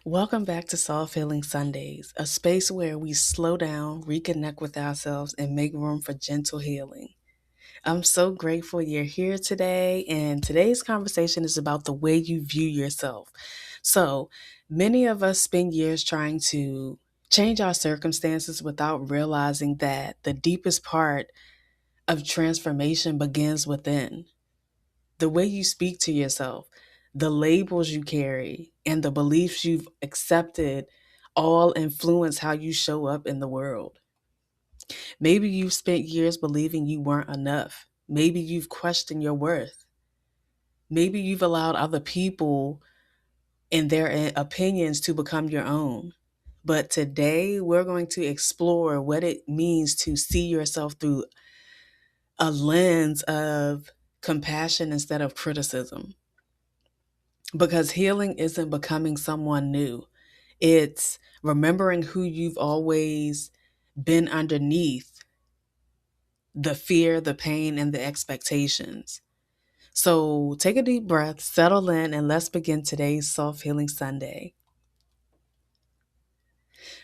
Welcome back to Soft Healing Sundays, a space where we slow down, reconnect with ourselves, and make room for gentle healing. I'm so grateful you're here today, and today's conversation is about the way you view yourself. So, many of us spend years trying to change our circumstances without realizing that the deepest part of transformation begins within. The way you speak to yourself, the labels you carry, and the beliefs you've accepted all influence how you show up in the world. Maybe you've spent years believing you weren't enough. Maybe you've questioned your worth. Maybe you've allowed other people and their opinions to become your own. But today, we're going to explore what it means to see yourself through a lens of compassion instead of criticism. Because healing isn't becoming someone new. It's remembering who you've always been underneath the fear, the pain, and the expectations. So take a deep breath, settle in, and let's begin today's Soft Healing Sunday.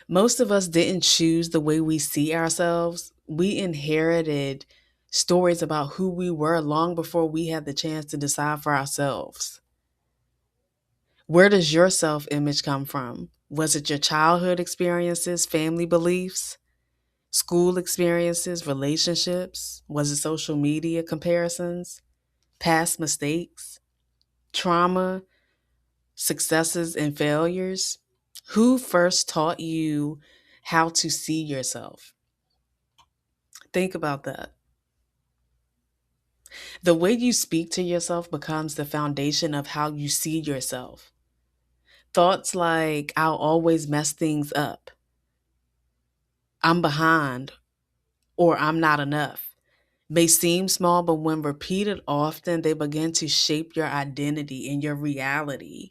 Most of us didn't choose the way we see ourselves. We inherited stories about who we were long before we had the chance to decide for ourselves. Where does your self image come from? Was it your childhood experiences, family beliefs, school experiences, relationships? Was it social media comparisons, past mistakes, trauma, successes, and failures? Who first taught you how to see yourself? Think about that. The way you speak to yourself becomes the foundation of how you see yourself. Thoughts like, I'll always mess things up, I'm behind, or I'm not enough may seem small, but when repeated often, they begin to shape your identity and your reality.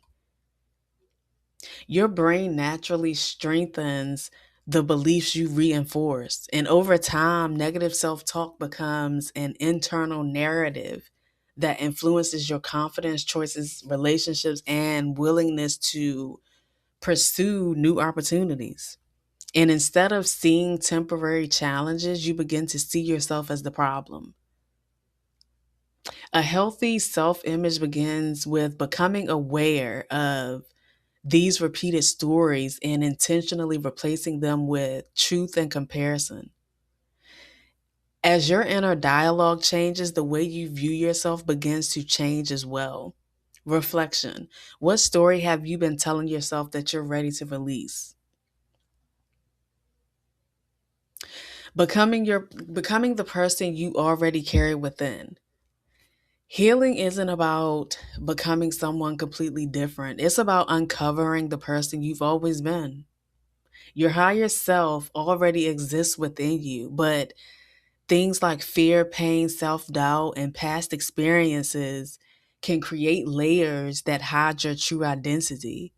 Your brain naturally strengthens the beliefs you reinforce. And over time, negative self talk becomes an internal narrative that influences your confidence, choices, relationships, and willingness to pursue new opportunities. And instead of seeing temporary challenges, you begin to see yourself as the problem. A healthy self image begins with becoming aware of these repeated stories and intentionally replacing them with truth and comparison. As your inner dialogue changes, the way you view yourself begins to change as well. Reflection. What story have you been telling yourself that you're ready to release? Becoming the person you already carry within. Healing isn't about becoming someone completely different. It's about uncovering the person you've always been. Your higher self already exists within you, but things like fear, pain, self doubt, and past experiences can create layers that hide your true identity.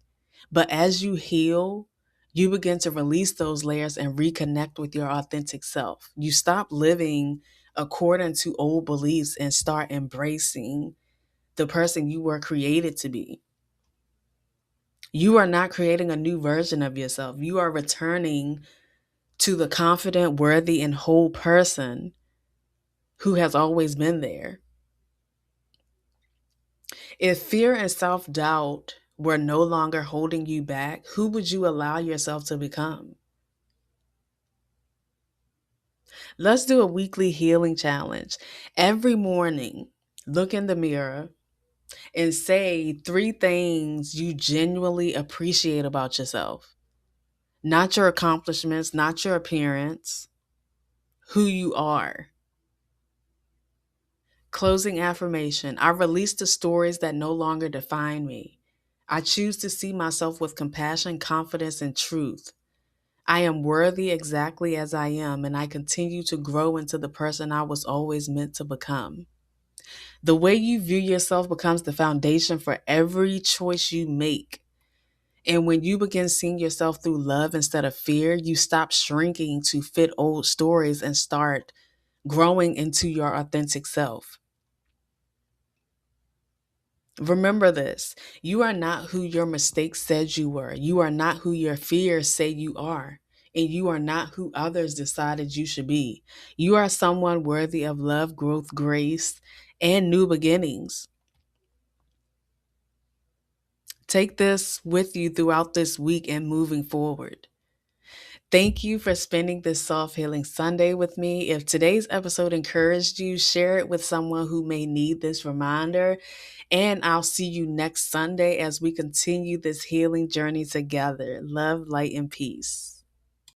But as you heal, you begin to release those layers and reconnect with your authentic self. You stop living according to old beliefs and start embracing the person you were created to be. You are not creating a new version of yourself. You are returning to the confident, worthy, and whole person who has always been there. If fear and self doubt were no longer holding you back, who would you allow yourself to become? Let's do a weekly healing challenge. Every morning, look in the mirror and say three things you genuinely appreciate about yourself. Not your accomplishments, not your appearance, who you are. Closing affirmation. I release the stories that no longer define me. I choose to see myself with compassion, confidence, and truth. I am worthy exactly as I am, and I continue to grow into the person I was always meant to become. The way you view yourself becomes the foundation for every choice you make. And when you begin seeing yourself through love instead of fear, you stop shrinking to fit old stories and start growing into your authentic self. Remember this: you are not who your mistakes said you were. You are not who your fears say you are. And you are not who others decided you should be. You are someone worthy of love, growth, grace, and new beginnings. Take this with you throughout this week and moving forward. Thank you for spending this Soft Healing Sunday with me. If today's episode encouraged you, share it with someone who may need this reminder. And I'll see you next Sunday as we continue this healing journey together. Love, light, and peace.